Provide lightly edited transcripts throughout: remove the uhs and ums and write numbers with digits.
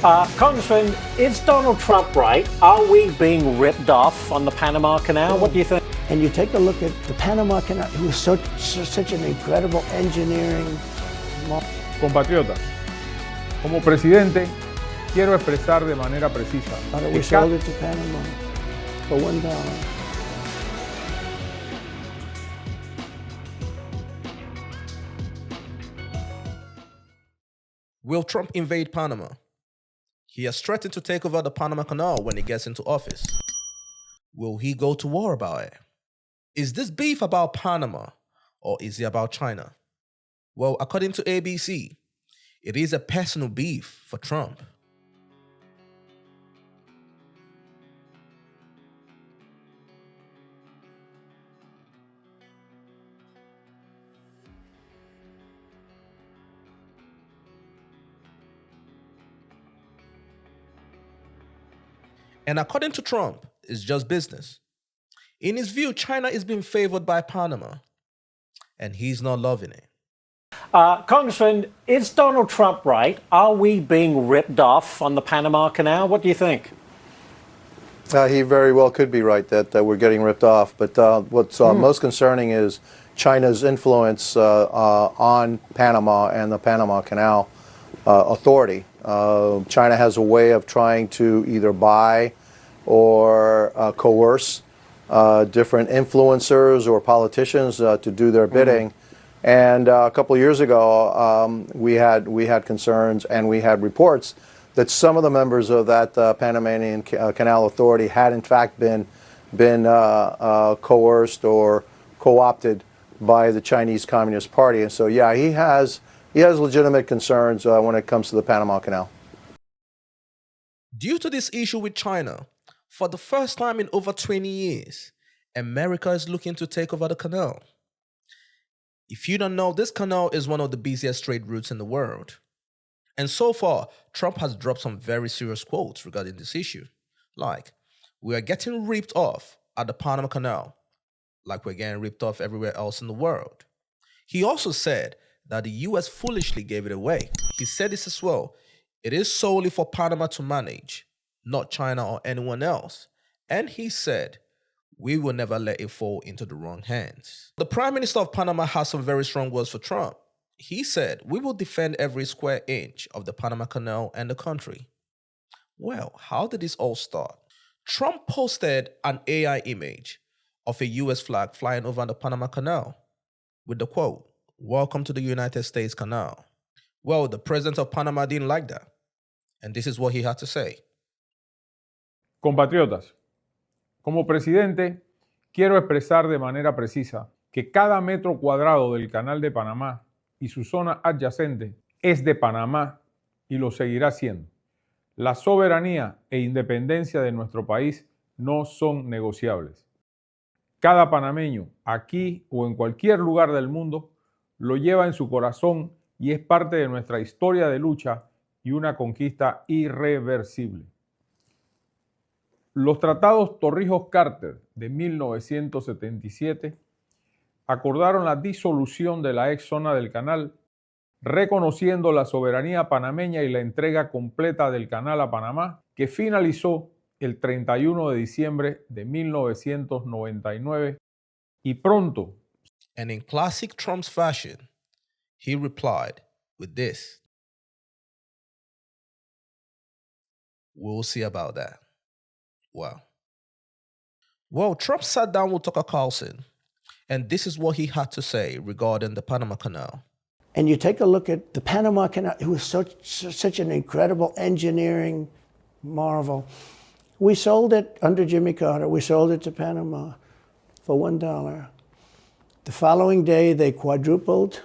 Congressman, is Donald Trump right? Are we being ripped off on the Panama Canal? What do you think? And you take a look at the Panama Canal, it was such an incredible engineering. Compatriotas, como presidente, quiero expresar de manera precisa We sold it to Panama for $1. Will Trump invade Panama? He has threatened to take over the Panama Canal when he gets into office. Will he go to war about it? Is this beef about Panama or is it about China? Well, according to ABC, it is a personal beef for Trump. And according to Trump, it's just business. In his view, China is being favored by Panama, and he's not loving it. Congressman, is Donald Trump right? Are we being ripped off on the Panama Canal? What do you think? He very well could be right that we're getting ripped off. But what's most concerning is China's influence on Panama and the Panama Canal Authority. China has a way of trying to either buy or coerce different influencers or politicians to do their bidding. And a couple of years ago, we had concerns and we had reports that some of the members of that Panamanian Canal Authority had in fact been coerced or co-opted by the Chinese Communist Party. And so, yeah, he has legitimate concerns when it comes to the Panama Canal. Due to this issue with China, for the first time in over 20 years, America is looking to take over the canal. If you don't know, this canal is one of the busiest trade routes in the world. And so far, Trump has dropped some very serious quotes regarding this issue. Like, we are getting ripped off at the Panama Canal, like we're getting ripped off everywhere else in the world. He also said that the US foolishly gave it away. He said this as well. It is solely for Panama to manage, not China or anyone else. And he said, we will never let it fall into the wrong hands. The Prime Minister of Panama has some very strong words for Trump. He said, we will defend every square inch of the Panama Canal and the country. Well, how did this all start? Trump posted an AI image of a US flag flying over the Panama Canal with the quote, "Welcome to the United States Canal." Well, the president of Panama didn't like that. And this is what he had to say. Compatriotas, como presidente, quiero expresar de manera precisa que cada metro cuadrado del Canal de Panamá y su zona adyacente es de Panamá y lo seguirá siendo. La soberanía e independencia de nuestro país no son negociables. Cada panameño, aquí o en cualquier lugar del mundo, lo lleva en su corazón y es parte de nuestra historia de lucha y una conquista irreversible. Los tratados Torrijos-Carter de 1977 acordaron la disolución de la ex zona del canal, reconociendo la soberanía panameña y la entrega completa del canal a Panamá, que finalizó el 31 de diciembre de 1999 y pronto. And in classic Trump's fashion, he replied with this. We'll see about that. Wow. Well, Trump sat down with Tucker Carlson, and this is what he had to say regarding the Panama Canal. And you take a look at the Panama Canal, it was such an incredible engineering marvel. We sold it under Jimmy Carter, we sold it to Panama for $1. The following day, they quadrupled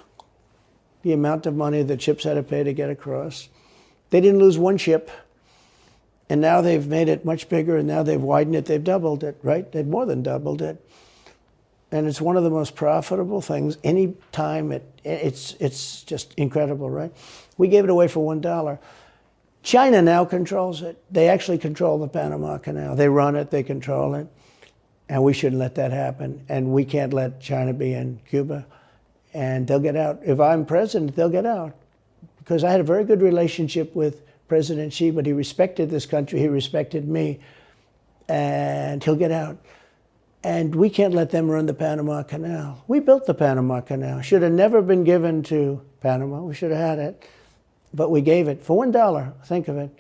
the amount of money that ships had to pay to get across. They didn't lose one ship. And now they've made it much bigger, and now they've widened it. They've doubled it, right? They've more than doubled it. And it's one of the most profitable things. Any time it's just incredible, right? We gave it away for $1. China now controls it. They actually control the Panama Canal. They run it, they control it. And we shouldn't let that happen. And we can't let China be in Cuba. And they'll get out. If I'm president, they'll get out. Because I had a very good relationship with President Xi, but he respected this country, he respected me, and he'll get out. And we can't let them run the Panama Canal. We built the Panama Canal. Should have never been given to Panama. We should have had it. But we gave it for $1. Think of it.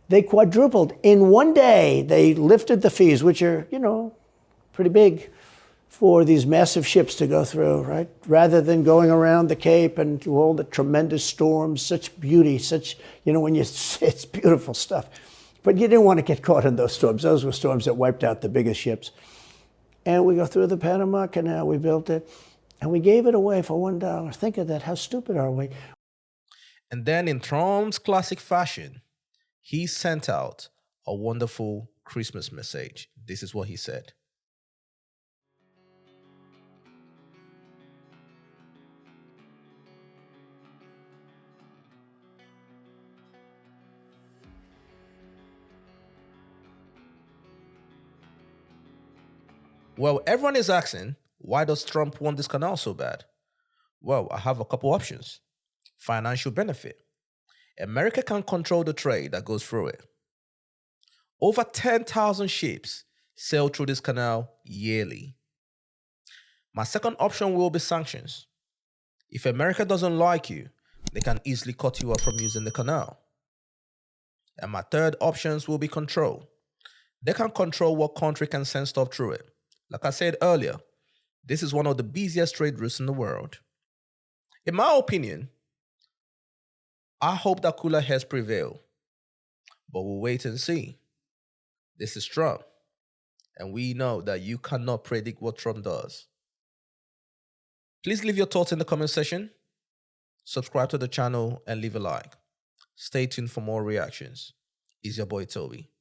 They quadrupled. In one day, they lifted the fees, which are, you know, pretty big for these massive ships to go through, right? Rather than going around the Cape and through all the tremendous storms, such beauty, such, you know, when you, it's beautiful stuff. But you didn't want to get caught in those storms. Those were storms that wiped out the biggest ships. And we go through the Panama Canal, we built it, and we gave it away for $1. Think of that, how stupid are we? And then in Trump's classic fashion, he sent out a wonderful Christmas message. This is what he said. Well, everyone is asking, why does Trump want this canal so bad? Well, I have a couple options. Financial benefit. America can control the trade that goes through it. Over 10,000 ships sail through this canal yearly. My second option will be sanctions. If America doesn't like you, they can easily cut you off from using the canal. And my third options will be control. They can control what country can send stuff through it. Like I said earlier, this is one of the busiest trade routes in the world. In my opinion, I hope that cooler heads prevail, but we'll wait and see. This is Trump, and we know that you cannot predict what Trump does. Please leave your thoughts in the comment section, subscribe to the channel, and leave a like. Stay tuned for more reactions. It's your boy Toby.